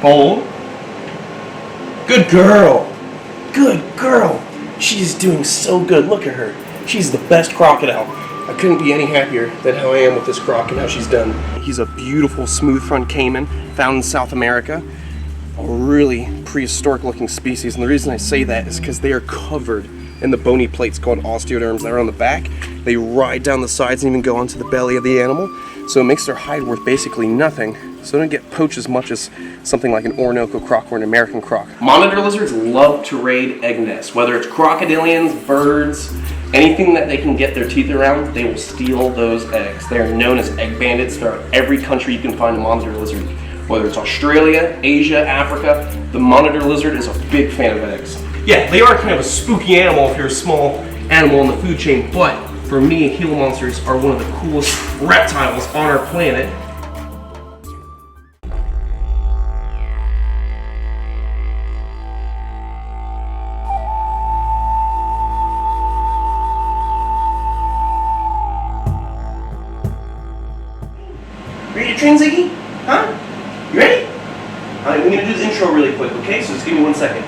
Hold. Good girl. Good girl. She's doing so good. Look at her. She's the best crocodile. I couldn't be any happier than how I am with this croc and how she's done. He's a beautiful smooth front caiman found in South America. A really prehistoric looking species, and the reason I say that is because they are covered in the bony plates called osteoderms that are on the back. They ride down the sides and even go onto the belly of the animal, so it makes their hide worth basically nothing, so they don't get poached as much as something like an Orinoco croc or an American croc. Monitor lizards love to raid egg nests, whether it's crocodilians, birds, anything that they can get their teeth around, they will steal those eggs. They are known as egg bandits throughout every country you can find a monitor lizard. Whether it's Australia, Asia, Africa, the monitor lizard is a big fan of eggs. Yeah, they are kind of a spooky animal if you're a small animal in the food chain, but for me, Gila monsters are one of the coolest reptiles on our planet. Ready to train, Ziggy? Huh? You ready? Alright, we're gonna do the intro really quick, okay? So just give me 1 second.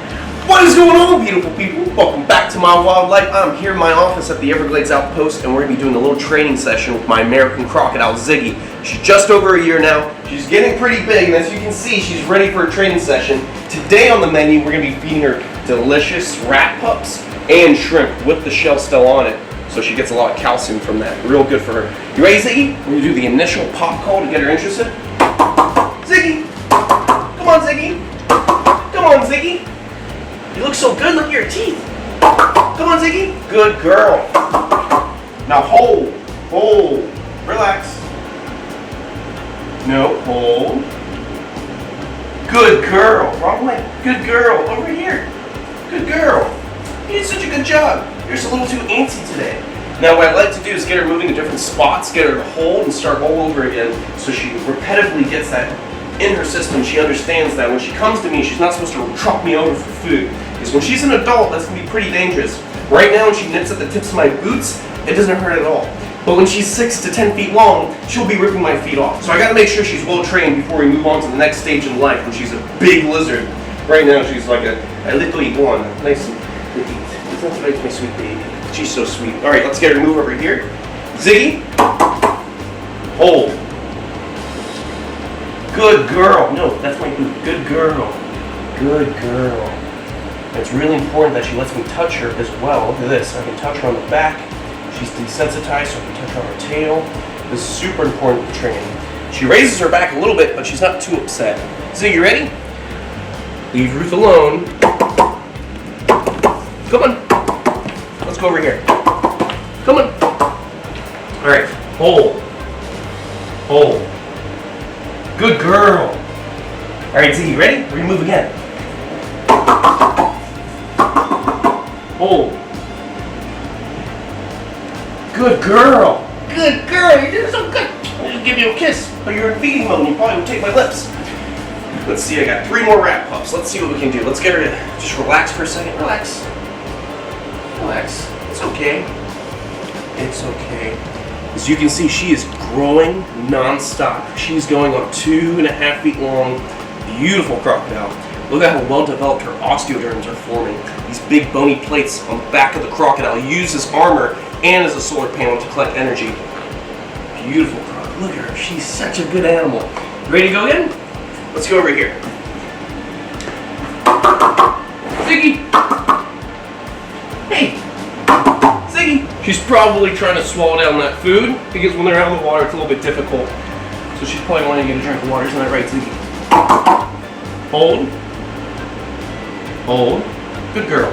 What is going on, beautiful people? Welcome back to my wildlife. I'm here in my office at the Everglades Outpost, and we're gonna be doing a little training session with my American crocodile, Ziggy. She's just over a year now. She's getting pretty big, and as you can see, she's ready for a training session. Today on the menu, we're gonna be feeding her delicious rat pups and shrimp with the shell still on it. So she gets a lot of calcium from that. Real good for her. You ready, Ziggy? We're gonna do the initial pop call to get her interested. Ziggy! Come on, Ziggy! Come on, Ziggy! You look so good, look at your teeth! Come on, Ziggy! Good girl! Now hold! Hold! Relax! No, hold! Good girl! Wrong way! Good girl! Over here! Good girl! You did such a good job! You're just a little too antsy today. Now what I'd like to do is get her moving to different spots, get her to hold and start all over again so she repetitively gets that in her system. She understands that when she comes to me, she's not supposed to truck me over for food. Because when she's an adult, that's going to be pretty dangerous. Right now when she nips at the tips of my boots, it doesn't hurt at all. But when she's 6 to 10 feet long, she'll be ripping my feet off. So I got to make sure she's well trained before we move on to the next stage in life when she's a big lizard. Right now she's like a little iguana, nice and petite. That's right, my sweet baby. She's so sweet. All right, let's get her to move over here. Ziggy, hold. Good girl. No, that's my boot. Good girl. Good girl. It's really important that she lets me touch her as well. Look at this. I can touch her on the back. She's desensitized, so I can touch her on her tail. This is super important for training. She raises her back a little bit, but she's not too upset. Ziggy, you ready? Leave Ruth alone. Come on. Let's go over here. Come on. All right. Hold. Hold. Good girl. All right, Ziggy, you ready? We're gonna move again. Hold. Good girl. Good girl. You're doing so good. I'm gonna give you a kiss, but you're in feeding mode and you probably would take my lips. Let's see, I got 3 more rat pups. Let's see what we can do. Let's get her to just relax for a second. Relax. Relax. It's okay. It's okay. As you can see, she is growing non-stop. She's going on 2.5 feet long, beautiful crocodile. Look at how well developed her osteoderms are forming. These big bony plates on the back of the crocodile use as armor and as a solar panel to collect energy. Beautiful crocodile. Look at her. She's such a good animal. Ready to go in? Let's go over here. Ziggy! Hey! Ziggy! She's probably trying to swallow down that food because when they're out in the water it's a little bit difficult. So she's probably wanting to get a drink of water. Isn't that right, Ziggy? Hold. Hold. Good girl.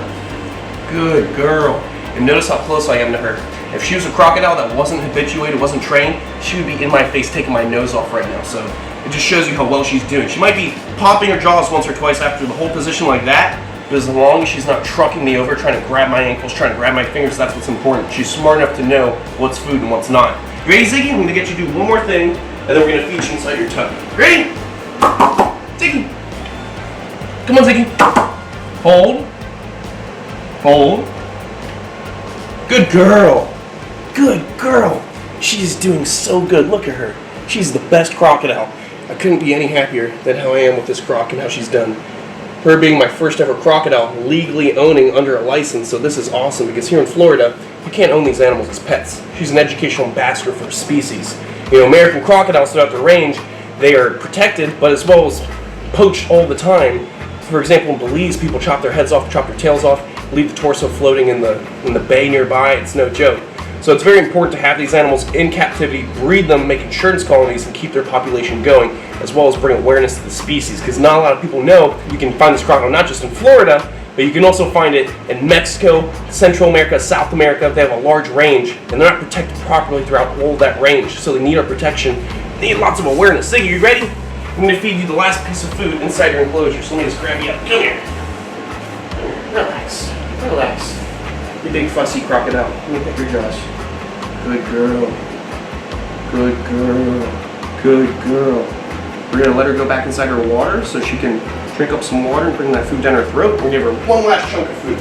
Good girl. And notice how close I am to her. If she was a crocodile that wasn't habituated, wasn't trained, she would be in my face taking my nose off right now. So it just shows you how well she's doing. She might be popping her jaws once or twice after the whole position like that, but as long as she's not trucking me over, trying to grab my ankles, trying to grab my fingers, that's what's important. She's smart enough to know what's food and what's not. You ready, Ziggy? I'm going to get you to do one more thing, and then we're going to feed you inside your tummy. Ready? Ziggy! Come on, Ziggy. Hold. Hold. Good girl. Good girl. She's doing so good. Look at her. She's the best crocodile. I couldn't be any happier than how I am with this croc and how she's done. Her being my first ever crocodile, legally owning under a license, so this is awesome because here in Florida, you can't own these animals as pets. She's an educational ambassador for her species. You know, American crocodiles throughout the range, they are protected, but as well as poached all the time. For example, in Belize, people chop their heads off, chop their tails off, leave the torso floating in the bay nearby. It's no joke. So it's very important to have these animals in captivity, breed them, make insurance colonies, and keep their population going, as well as bring awareness to the species. Because not a lot of people know you can find this crocodile not just in Florida, but you can also find it in Mexico, Central America, South America. They have a large range, and they're not protected properly throughout all that range, so they need our protection. They need lots of awareness. Ziggy, you ready? I'm going to feed you the last piece of food inside your enclosure, so let me just grab you up. Come here. Relax. Relax. You big fussy crocodile. Let me pick your jaws. Good girl. Good girl. Good girl. We're going to let her go back inside her water so she can drink up some water and bring that food down her throat. We'll give her one last chunk of food.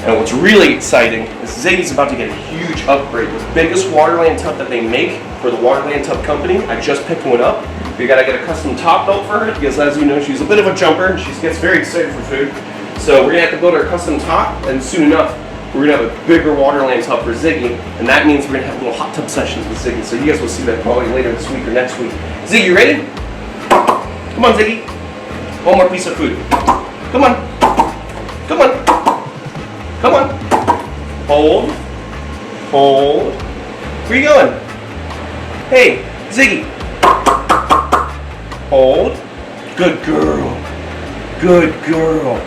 And what's really exciting is Ziggy's about to get a huge upgrade. The biggest waterland tub that they make for the waterland tub company. I just picked one up. We got to get a custom top built for her because, as you know, she's a bit of a jumper and she gets very excited for food. So we're going to have to build her a custom top, and soon enough, we're going to have a bigger waterland tub for Ziggy, and that means we're going to have little hot tub sessions with Ziggy. So you guys will see that probably later this week or next week. Ziggy, you ready? Come on, Ziggy. One more piece of food. Come on. Come on. Come on. Hold. Hold. Where are you going? Hey, Ziggy. Hold. Good girl. Good girl.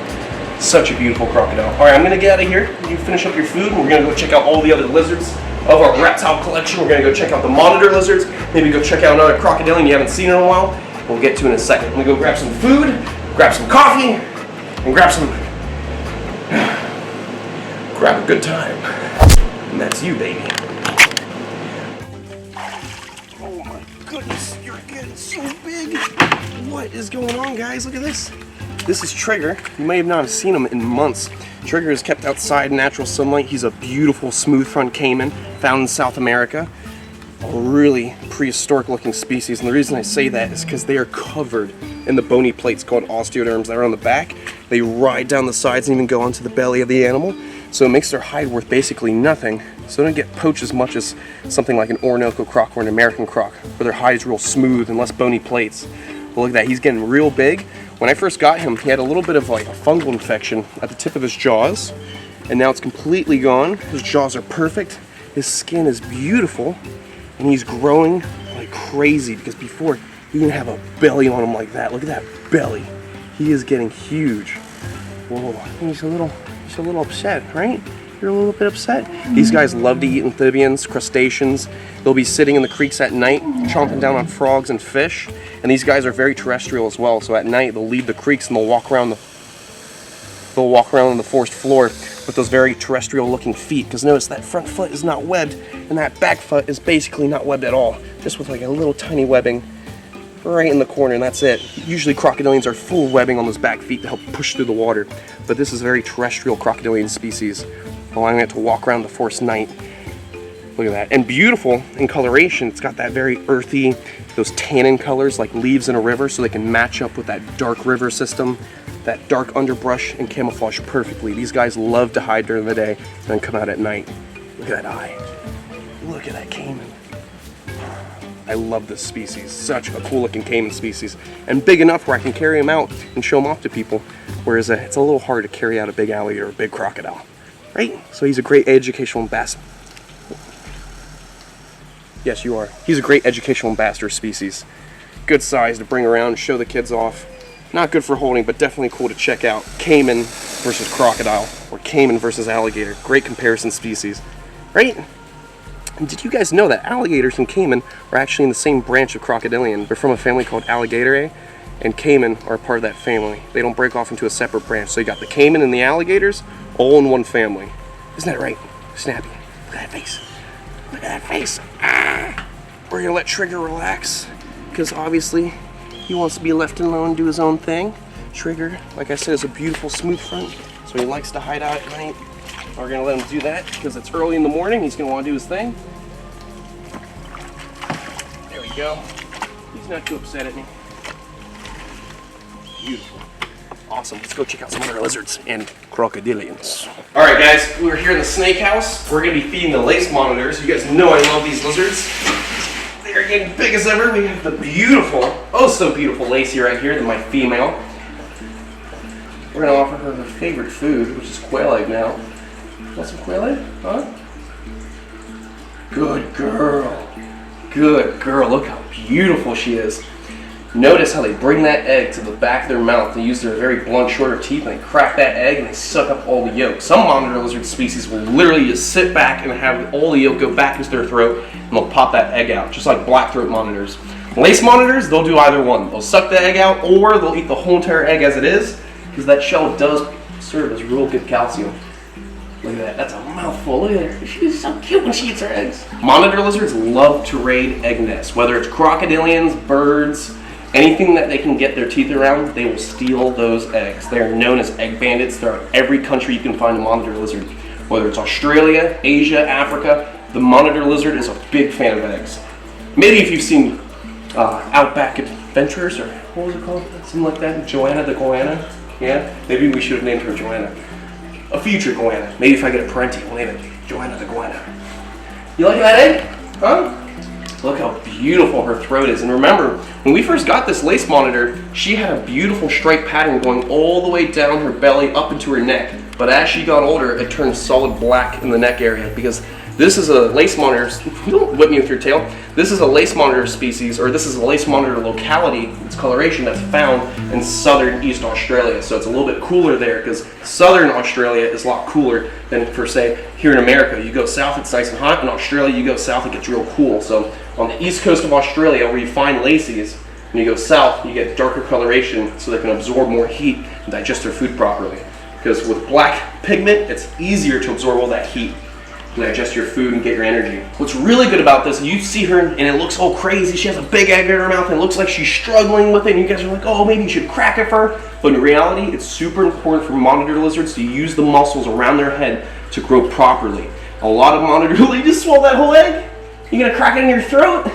Such a beautiful crocodile. All right, I'm gonna get out of here. You finish up your food, and we're gonna go check out all the other lizards of our reptile collection. We're gonna go check out the monitor lizards, maybe go check out another crocodile you haven't seen in a while. We'll get to in a second. I'm gonna go grab some food, grab some coffee, and grab a good time. And that's you, baby. Oh my goodness, you're getting so big. What is going on, guys? Look at this. This is Trigger. You may have not seen him in months. Trigger is kept outside in natural sunlight. He's a beautiful smooth front caiman found in South America. A really prehistoric looking species, and the reason I say that is because they are covered in the bony plates called osteoderms that are on the back. They ride down the sides and even go onto the belly of the animal, so it makes their hide worth basically nothing. So they don't get poached as much as something like an Orinoco croc or an American croc, where their hide is real smooth and less bony plates. But look at that, he's getting real big. When I first got him, he had a little bit of like a fungal infection at the tip of his jaws, and now it's completely gone. His jaws are perfect, his skin is beautiful, and he's growing like crazy because before he didn't have a belly on him like that. Look at that belly. He is getting huge. Whoa, he's a little upset, right? You're a little bit upset. These guys love to eat amphibians, crustaceans. They'll be sitting in the creeks at night, chomping down on frogs and fish. And these guys are very terrestrial as well. So at night they'll leave the creeks and they'll walk around on the forest floor with those very terrestrial-looking feet. Because notice that front foot is not webbed, and that back foot is basically not webbed at all. Just with like a little tiny webbing right in the corner, and that's it. Usually crocodilians are full webbing on those back feet to help push through the water. But this is a very terrestrial crocodilian species, allowing it to walk around the forest night. Look at that. And beautiful in coloration. It's got that very earthy, those tannin colors like leaves in a river, so they can match up with that dark river system, that dark underbrush, and camouflage perfectly. These guys love to hide during the day and then come out at night. Look at that eye. Look at that caiman. I love this species. Such a cool looking caiman species. And big enough where I can carry him out and show him off to people, whereas it's a little hard to carry out a big alligator or a big crocodile. Right? So he's a great educational ambassador. Yes, you are. He's a great educational ambassador species. Good size to bring around and show the kids off. Not good for holding, but definitely cool to check out. Caiman versus crocodile, or caiman versus alligator. Great comparison species, right? And did you guys know that alligators and caiman are actually in the same branch of crocodilian? They're from a family called Alligatoridae, and caiman are part of that family. They don't break off into a separate branch. So you got the caiman and the alligators all in one family. Isn't that right? Snappy. Look at that face. Look at that face. Ah! We're gonna let Trigger relax, because obviously he wants to be left alone and do his own thing. Trigger, like I said, is a beautiful smooth front, so he likes to hide out at night. We're gonna let him do that because it's early in the morning. He's gonna want to do his thing. There we go. He's not too upset at me. Beautiful. Awesome. Let's go check out some other lizards and crocodilians. All right, guys. We're here in the snake house. We're going to be feeding the lace monitors. You guys know I love these lizards. They're getting big as ever. We have the beautiful, oh so beautiful Lacey right here, my female. We're going to offer her favorite food, which is quail egg now. Want some quail egg? Huh? Good girl. Good girl. Look how beautiful she is. Notice how they bring that egg to the back of their mouth. They use their very blunt, shorter teeth, and they crack that egg and they suck up all the yolk. Some monitor lizard species will literally just sit back and have all the yolk go back into their throat, and they'll pop that egg out, just like black throat monitors. Lace monitors, they'll do either one. They'll suck the egg out, or they'll eat the whole entire egg as it is, because that shell does serve as real good calcium. Look at that. That's a mouthful. Look at her. She's so cute when she eats her eggs. Monitor lizards love to raid egg nests. Whether it's crocodilians, birds, anything that they can get their teeth around, they will steal those eggs. They are known as egg bandits. They're in every country you can find a monitor lizard. Whether it's Australia, Asia, Africa, the monitor lizard is a big fan of eggs. Maybe if you've seen Outback Adventures, or what was it called? Something like that? Joanna the Goanna? Yeah? Maybe we should have named her Joanna. A future goanna. Maybe if I get a parenti, we'll name it Joanna the Goanna. You like that egg? Huh? Look how beautiful her throat is. And remember, when we first got this lace monitor, she had a beautiful stripe pattern going all the way down her belly up into her neck. But as she got older, it turned solid black in the neck area, because this is a lace monitor. Don't whip me with your tail. This is a lace monitor species, or this is a lace monitor locality, its coloration, that's found in southern East Australia. So it's a little bit cooler there, because southern Australia is a lot cooler than, for say, here in America. You go south, it's nice and hot. In Australia, you go south, it gets real cool. So on the east coast of Australia, where you find laces, when you go south, you get darker coloration so they can absorb more heat and digest their food properly. Because with black pigment, it's easier to absorb all that heat and digest your food and get your energy. What's really good about this, you see her and it looks all crazy. She has a big egg in her mouth and it looks like she's struggling with it, and you guys are like, oh, maybe you should crack it for her. But in reality, it's super important for monitor lizards to use the muscles around their head to grow properly. A lot of monitor, you just swallow that whole egg? You gonna crack it in your throat?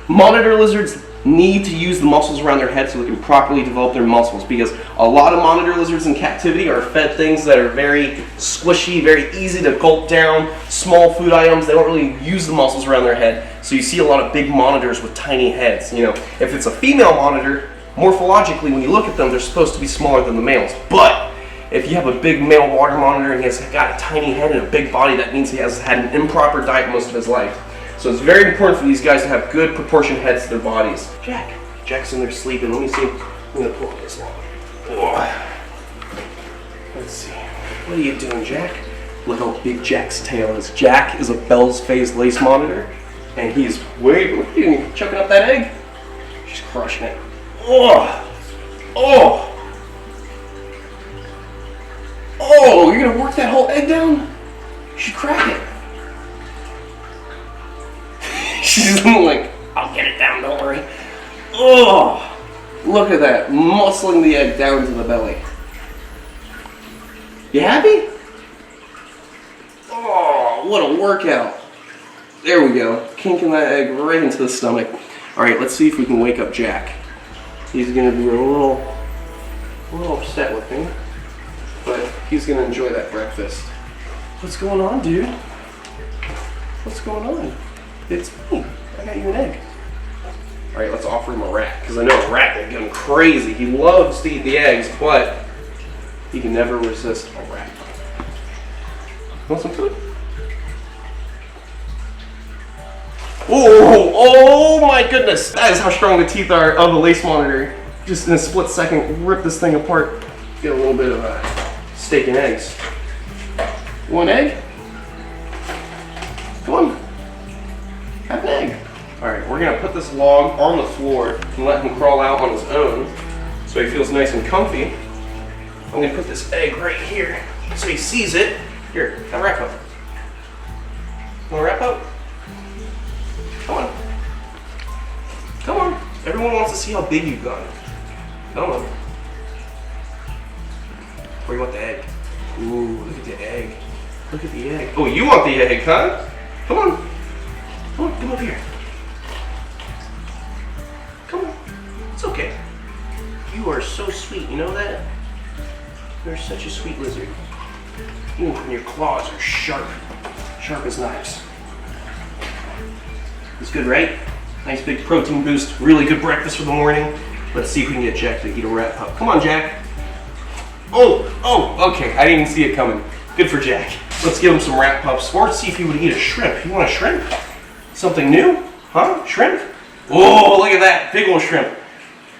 Monitor lizards need to use the muscles around their head so they can properly develop their muscles, because a lot of monitor lizards in captivity are fed things that are very squishy, very easy to gulp down, small food items. They don't really use the muscles around their head, so you see a lot of big monitors with tiny heads. You know, if it's a female monitor, morphologically when you look at them, they're supposed to be smaller than the males. But if you have a big male water monitor and he has got a tiny head and a big body, that means he has had an improper diet most of his life. So it's very important for these guys to have good proportioned heads to their bodies. Jack's in there sleeping. Let me see. I'm gonna pull this along. Oh. Let's see. What are you doing, Jack? Look how big Jack's tail is. Jack is a Bell's phase lace monitor, and he's way. Look at you chucking up that egg. She's crushing it. Oh, oh, oh! You're gonna work that whole egg down? You should crack it. She's like, I'll get it down, don't worry. Oh, look at that, muscling the egg down to the belly. You happy? Oh, what a workout. There we go, kinking that egg right into the stomach. All right, let's see if we can wake up Jack. He's gonna be a little upset with me, but he's gonna enjoy that breakfast. What's going on, dude? What's going on? It's me. I got you an egg. All right, let's offer him a rat, because I know a rat will get him crazy. He loves to eat the eggs, but he can never resist a rat. Want some food? Oh, oh my goodness. That is how strong the teeth are of the lace monitor. Just in a split second, rip this thing apart. Get a little bit of steak and eggs. You want an egg? Come on. Have an egg. Alright, we're going to put this log on the floor and let him crawl out on his own so he feels nice and comfy. I'm going to put this egg right here so he sees it. Here, have a wrap up. Want to wrap up? Come on. Come on. Everyone wants to see how big you've gotten. Come on. Where do you want the egg? Ooh, look at the egg. Look at the egg. Oh, you want the egg, huh? Come on. Come on, come up here. You are so sweet, you know that? You're such a sweet lizard. And your claws are sharp. Sharp as knives. It's good, right? Nice big protein boost. Really good breakfast for the morning. Let's see if we can get Jack to eat a rat pup. Come on, Jack. Oh, okay. I didn't even see it coming. Good for Jack. Let's give him some rat pups. Or see if he would eat a shrimp. You want a shrimp? Something new? Huh? Shrimp? Oh, look at that. Big old shrimp.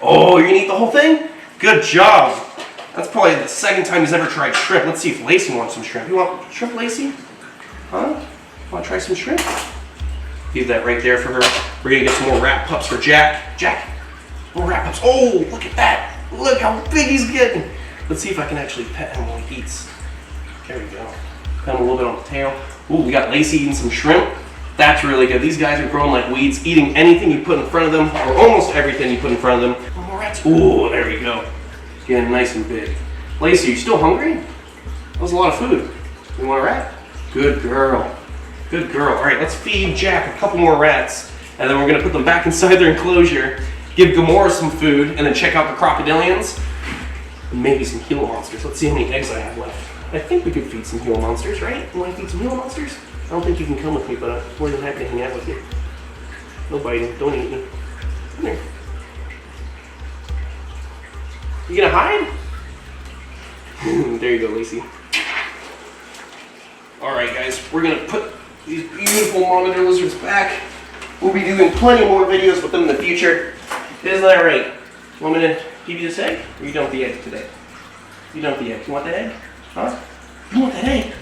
Oh, you're gonna eat the whole thing? Good job. That's probably the second time he's ever tried shrimp. Let's see if Lacey wants some shrimp. You want shrimp, Lacey? Huh? Want to try some shrimp? Leave that right there for her. We're gonna get some more rat pups for Jack. Jack, more rat pups. Oh, look at that. Look how big he's getting. Let's see if I can actually pet him while he eats. There we go. Pet him a little bit on the tail. Ooh, we got Lacey eating some shrimp. That's really good. These guys are growing like weeds, eating anything you put in front of them, or almost everything you put in front of them. More rats. Ooh, there we go. Getting nice and big. Lacey, you still hungry? That was a lot of food. You want a rat? Good girl. Good girl. All right, let's feed Jack a couple more rats, and then we're gonna put them back inside their enclosure, give Gamora some food, and then check out the crocodilians, and maybe some Gila monsters. Let's see how many eggs I have left. I think we could feed some Gila monsters, right? You wanna feed some Gila monsters? I don't think you can come with me, but I'm more than happy to hang out with you. No biting. Don't eat me. Come here. You gonna hide? There you go, Lacey. Alright guys, we're gonna put these beautiful monitor lizards back. We'll be doing plenty more videos with them in the future. Isn't that right? Want me to give you this egg? Or you don't want the egg today? You don't want the egg. You want that egg? Huh? You want that egg?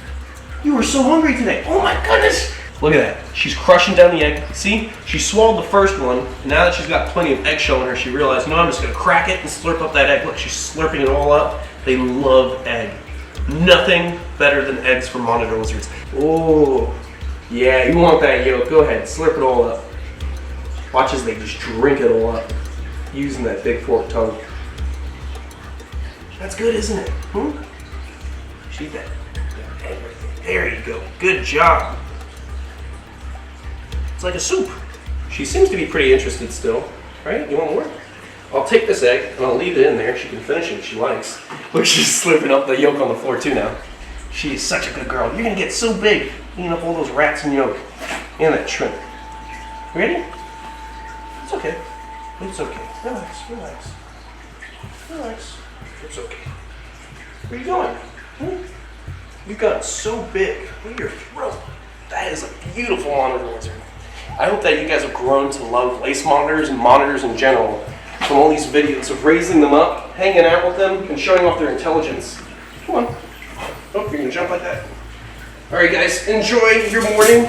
You were so hungry today. Oh my goodness! Look at that. She's crushing down the egg. See? She swallowed the first one, and now that she's got plenty of eggshell in her, she realized, no, I'm just gonna crack it and slurp up that egg. Look, she's slurping it all up. They love egg. Nothing better than eggs for monitor lizards. Oh, yeah, you want that yolk. Go ahead, slurp it all up. Watch as they just drink it all up, using that big forked tongue. That's good, isn't it? Eat that egg right there. There you go. Good job. It's like a soup. She seems to be pretty interested still, right? You want more? I'll take this egg and I'll leave it in there. She can finish it if she likes. Look, she's slurping up the yolk on the floor too now. She is such a good girl. You're gonna get so big eating up all those rats and yolk and that shrimp. Ready? It's okay. It's okay. Relax, relax. Relax. It's okay. Where are you going? You've gotten so big. Look at your throat. That is a beautiful monitor lizard. I hope that you guys have grown to love lace monitors and monitors in general from all these videos of raising them up, hanging out with them, and showing off their intelligence. Come on. Oh, you're gonna jump like that. All right, guys, enjoy your morning.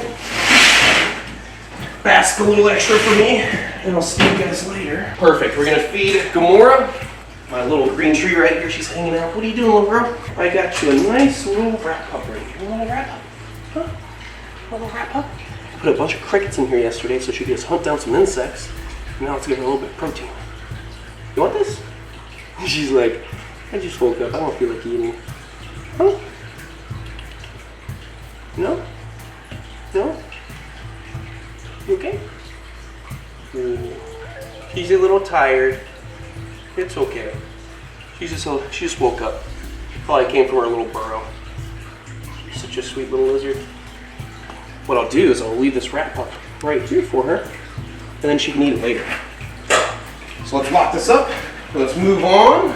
Bask a little extra for me, and I'll see you guys later. Perfect. We're gonna feed Gamora. My little green tree right here, she's hanging out. What are you doing, little girl? I got you a nice little rat pup right here. You want a rat pup? Huh? A little rat pup? I put a bunch of crickets in here yesterday so she could just hunt down some insects. Now let's give her a little bit of protein. You want this? She's like, I just woke up. I don't feel like eating. Huh? No? No? You okay? She's a little tired. It's okay. She just woke up. Probably came from her little burrow. She's such a sweet little lizard. What I'll do is I'll leave this rat pup right here for her, and then she can eat it later. So let's lock this up, and let's move on.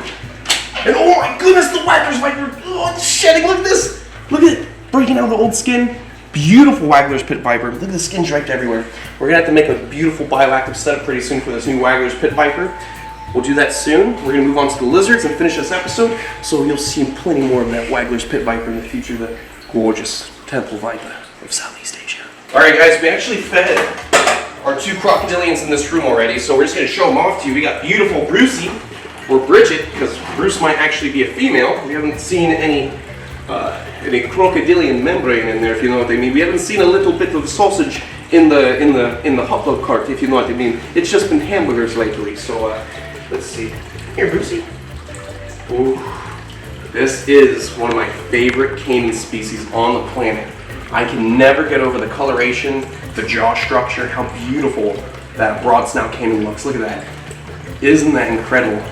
And oh my goodness, the Waggler's Viper! Oh, it's shedding, look at this! Look at it, breaking out the old skin. Beautiful Waggler's Pit Viper. Look at the skin draped everywhere. We're gonna have to make a beautiful bioactive setup pretty soon for this new Waggler's Pit Viper. We'll do that soon. We're gonna move on to the lizards and finish this episode, so you'll see plenty more of that Waggler's Pit Viper in the future, the gorgeous temple viper of Southeast Asia. All right, guys, we actually fed our two crocodilians in this room already, so we're just gonna show them off to you. We got beautiful Brucey, or Bridget, because Bruce might actually be a female. We haven't seen any crocodilian membrane in there, if you know what I mean. We haven't seen a little bit of sausage in the hot dog cart, if you know what I mean. It's just been hamburgers lately, so let's see. Here, Brucey. Ooh, this is one of my favorite caiman species on the planet. I can never get over the coloration, the jaw structure, how beautiful that broad snout caiman looks. Look at that. Isn't that incredible?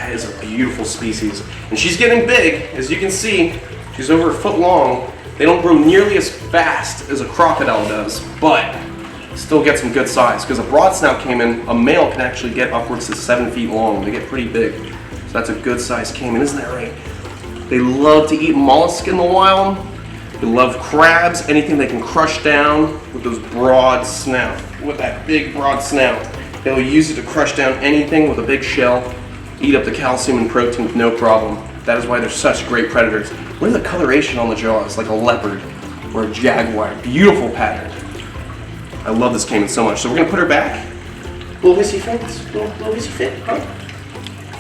That is a beautiful species. And she's getting big. As you can see, she's over a foot long. They don't grow nearly as fast as a crocodile does, but still get some good size. Because a broad-snout caiman, a male can actually get upwards to 7 feet long. They get pretty big. So that's a good size caiman, isn't that right? They love to eat mollusks in the wild. They love crabs, anything they can crush down with those broad snout. With that big broad snout. They'll use it to crush down anything with a big shell, eat up the calcium and protein with no problem. That is why they're such great predators. Look at the coloration on the jaws, like a leopard or a jaguar. Beautiful pattern. I love this caiman so much. So we're gonna put her back. Little hissy fit, little hissy fit, huh?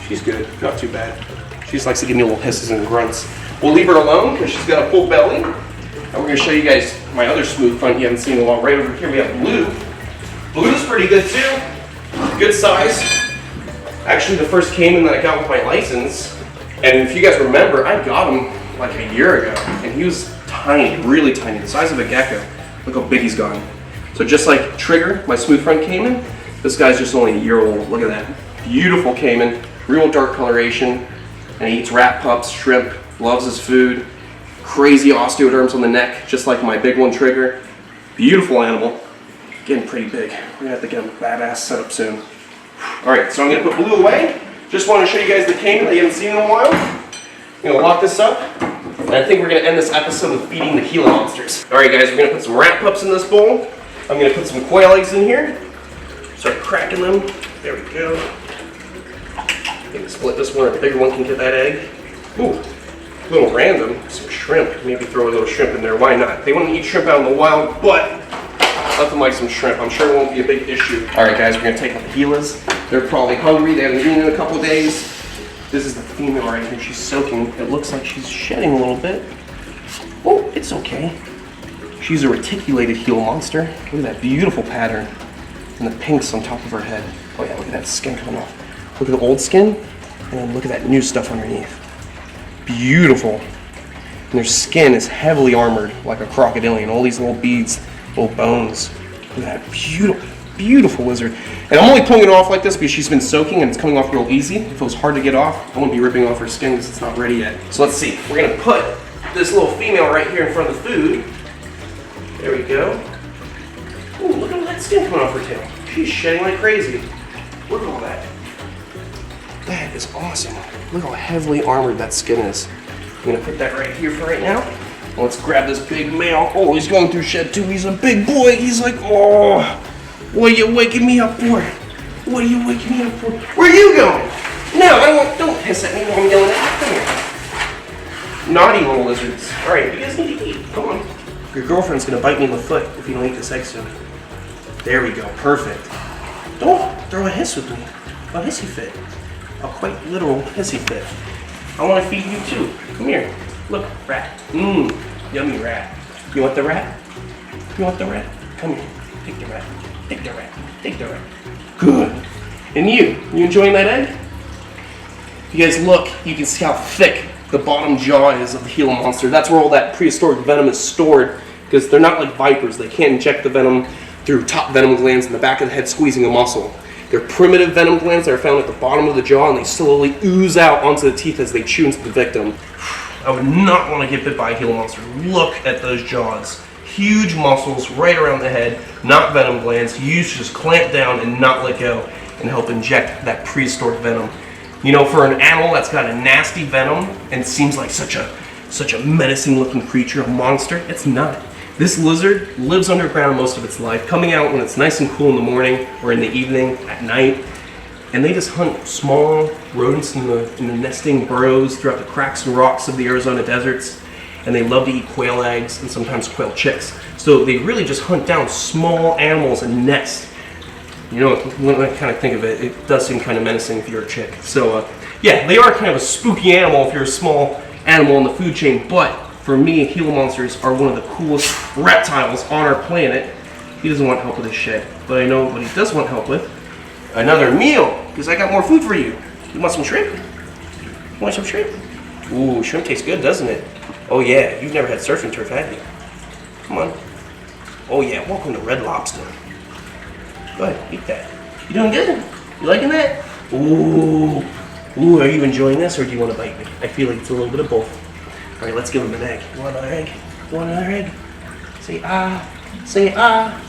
She's good, not too bad. She just likes to give me little hisses and grunts. We'll leave her alone because she's got a full belly. And we're gonna show you guys my other smooth front you haven't seen in a while. Right over here we have Blue. Blue's pretty good too. Good size. Actually, the first caiman that I got with my license, and if you guys remember, I got him like a year ago, and he was tiny, really tiny, the size of a gecko. Look how big he's gotten. So just like Trigger, my smooth front caiman, this guy's just only a year old. Look at that. Beautiful caiman, real dark coloration, and he eats rat pups, shrimp, loves his food. Crazy osteoderms on the neck, just like my big one Trigger. Beautiful animal. Getting pretty big. We're gonna have to get him a badass setup soon. Alright, so I'm gonna put Blue away. Just want to show you guys the caiman that you haven't seen in a while. I'm gonna lock this up. And I think we're gonna end this episode with feeding the Gila monsters. Alright guys, we're gonna put some rat pups in this bowl. I'm gonna put some quail eggs in here. Start cracking them. There we go. Maybe split this one, or the bigger one can get that egg. Ooh, a little random. Some shrimp. Maybe throw a little shrimp in there. Why not? They wouldn't eat shrimp out in the wild, but nothing like some shrimp. I'm sure it won't be a big issue. Alright guys, we're gonna take out the Gilas. They're probably hungry. They haven't eaten in a couple days. This is the female right here. She's soaking. It looks like she's shedding a little bit. Oh, it's okay. She's a reticulated Gila monster. Look at that beautiful pattern. And the pinks on top of her head. Oh yeah, look at that skin coming off. Look at the old skin, and then look at that new stuff underneath. Beautiful. And their skin is heavily armored like a crocodilian. All these little beads, little bones. Look at that beautiful, beautiful lizard. And I'm only pulling it off like this because she's been soaking and it's coming off real easy. If it was hard to get off, I wouldn't be ripping off her skin because it's not ready yet. So let's see. We're gonna put this little female right here in front of the food. There we go. Ooh, look at all that skin coming off her tail. She's shedding like crazy. Look at all that. That is awesome. Look how heavily armored that skin is. I'm gonna put that right here for right now. Let's grab this big male. Oh, he's going through shed too. He's a big boy. He's like, oh, what are you waking me up for? What are you waking me up for? Where are you going? No, don't piss at me while I'm yelling at you. Naughty little lizards. All right, you guys need to eat. Come on. Your girlfriend's gonna bite me in the foot if you don't eat this egg soon. There we go, perfect. Don't throw a hiss with me. A hissy fit. A quite literal hissy fit. I wanna feed you too. Come here. Look, rat. Mmm, yummy rat. You want the rat? You want the rat? Come here. Take the rat. Take the rat. Take the rat. Good. And you enjoying that egg? If you guys look, you can see how thick the bottom jaw is of the Gila monster. That's where all that prehistoric venom is stored, because they're not like vipers. They can't inject the venom through top venom glands in the back of the head squeezing a muscle. They're primitive venom glands that are found at the bottom of the jaw, and they slowly ooze out onto the teeth as they chew into the victim. I would not want to get bit by a Gila monster. Look at those jaws. Huge muscles right around the head, not venom glands, used to just clamp down and not let go and help inject that prehistoric venom. You know, for an animal that's got a nasty venom and seems like such a menacing looking creature, a monster, it's not. This lizard lives underground most of its life, coming out when it's nice and cool in the morning or in the evening, at night, and they just hunt small rodents in the nesting burrows throughout the cracks and rocks of the Arizona deserts, and they love to eat quail eggs and sometimes quail chicks. So they really just hunt down small animals and nest. You know, when I kind of think of it, it does seem kind of menacing if you're a chick. So yeah, they are kind of a spooky animal if you're a small animal in the food chain, but for me, Gila monsters are one of the coolest reptiles on our planet. He doesn't want help with his shed, but I know what he does want help with. Another meal, because I got more food for you. You want some shrimp? You want some shrimp? Ooh, shrimp tastes good, doesn't it? Oh yeah, you've never had surf and turf, have you? Come on. Oh yeah, welcome to Red Lobster. Go ahead, eat that. You doing good? You liking that? Ooh, Ooh, are you enjoying this, or do you want to bite me? I feel like it's a little bit of both. All right, let's give him an egg. You want another egg? You want another egg? Say ah. Say ah.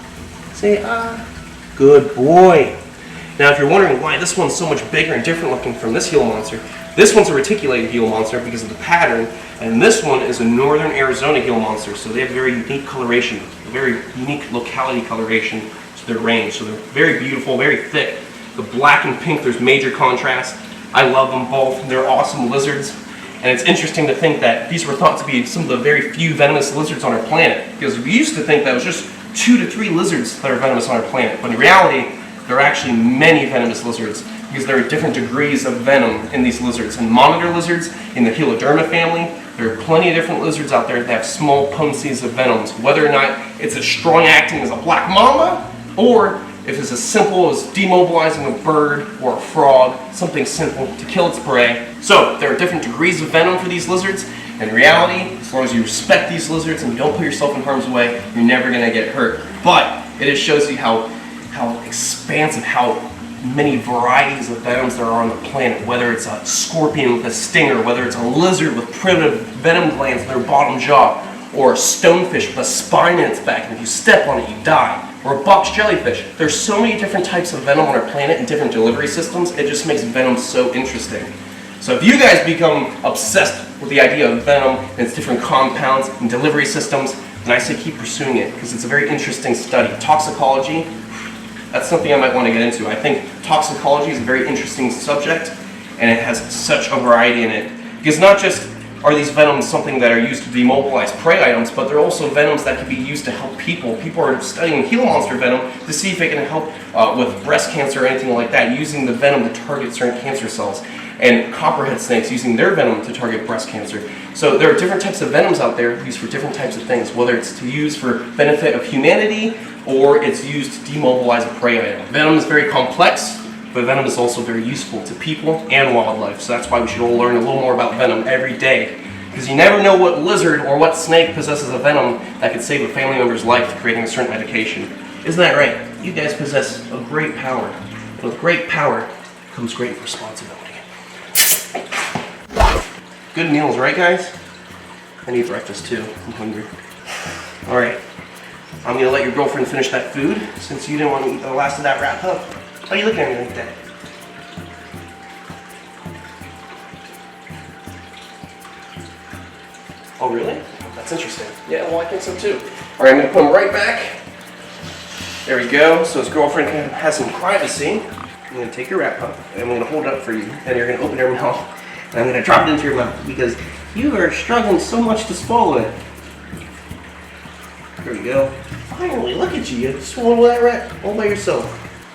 Say ah. Good boy. Now, if you're wondering why this one's so much bigger and different looking from this Gila monster, this one's a reticulated Gila monster because of the pattern, and this one is a northern Arizona Gila monster, so they have very unique coloration, a very unique locality coloration to their range. So they're very beautiful, very thick. The black and pink, there's major contrast. I love them both. They're awesome lizards. And it's interesting to think that these were thought to be some of the very few venomous lizards on our planet, because we used to think that it was just 2 to 3 lizards that are venomous on our planet. But in reality, there are actually many venomous lizards, because there are different degrees of venom in these lizards. And monitor lizards in the Heloderma family, there are plenty of different lizards out there that have small potencies of venoms, whether or not it's as strong acting as a black mamba, or if it's as simple as demobilizing a bird or a frog, something simple to kill its prey. So there are different degrees of venom for these lizards. In reality, as long as you respect these lizards and you don't put yourself in harm's way, you're never going to get hurt. But it just shows you how expansive, how many varieties of venoms there are on the planet, whether it's a scorpion with a stinger, whether it's a lizard with primitive venom glands in their bottom jaw, or a stonefish with a spine in its back, and if you step on it, you die. Or a box jellyfish. There's so many different types of venom on our planet and different delivery systems, it just makes venom so interesting. So if you guys become obsessed with the idea of venom and its different compounds and delivery systems, then I say keep pursuing it, because it's a very interesting study. Toxicology, that's something I might want to get into. I think toxicology is a very interesting subject, and it has such a variety in it. Because not just are these venoms something that are used to demobilize prey items, but they're also venoms that can be used to help people. People are studying Gila monster venom to see if it can help with breast cancer or anything like that, using the venom to target certain cancer cells. And copperhead snakes using their venom to target breast cancer. So there are different types of venoms out there used for different types of things, whether it's to use for benefit of humanity or it's used to demobilize a prey item. Venom is very complex, but venom is also very useful to people and wildlife. So that's why we should all learn a little more about venom every day. Because you never know what lizard or what snake possesses a venom that could save a family member's life creating a certain medication. Isn't that right? You guys possess a great power. And with great power comes great responsibility. Good meals, right guys? I need breakfast too. I'm hungry. Alright. I'm going to let your girlfriend finish that food since you didn't want to eat the last of that wrap up. Why are you looking at me like that? Oh really? That's interesting. Yeah, well I think so too. Alright, I'm going to put him right back. There we go. So his girlfriend can have some privacy. I'm going to take your wrap up and I'm going to hold it up for you. And you're going to open your mouth. And I'm going to drop it into your mouth because you are struggling so much to swallow it. There we go. Finally, look at you. You swallowed that rat all by yourself.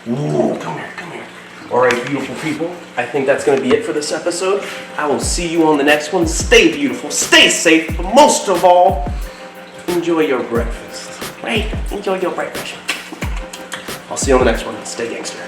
Ooh, come here, come here. Alright, beautiful people. I think that's going to be it for this episode. I will see you on the next one. Stay beautiful, stay safe, but most of all, enjoy your breakfast. Right? Enjoy your breakfast. I'll see you on the next one. Stay gangster.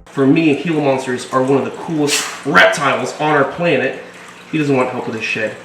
For me, Gila monsters are one of the coolest reptiles on our planet. He doesn't want help with his shed.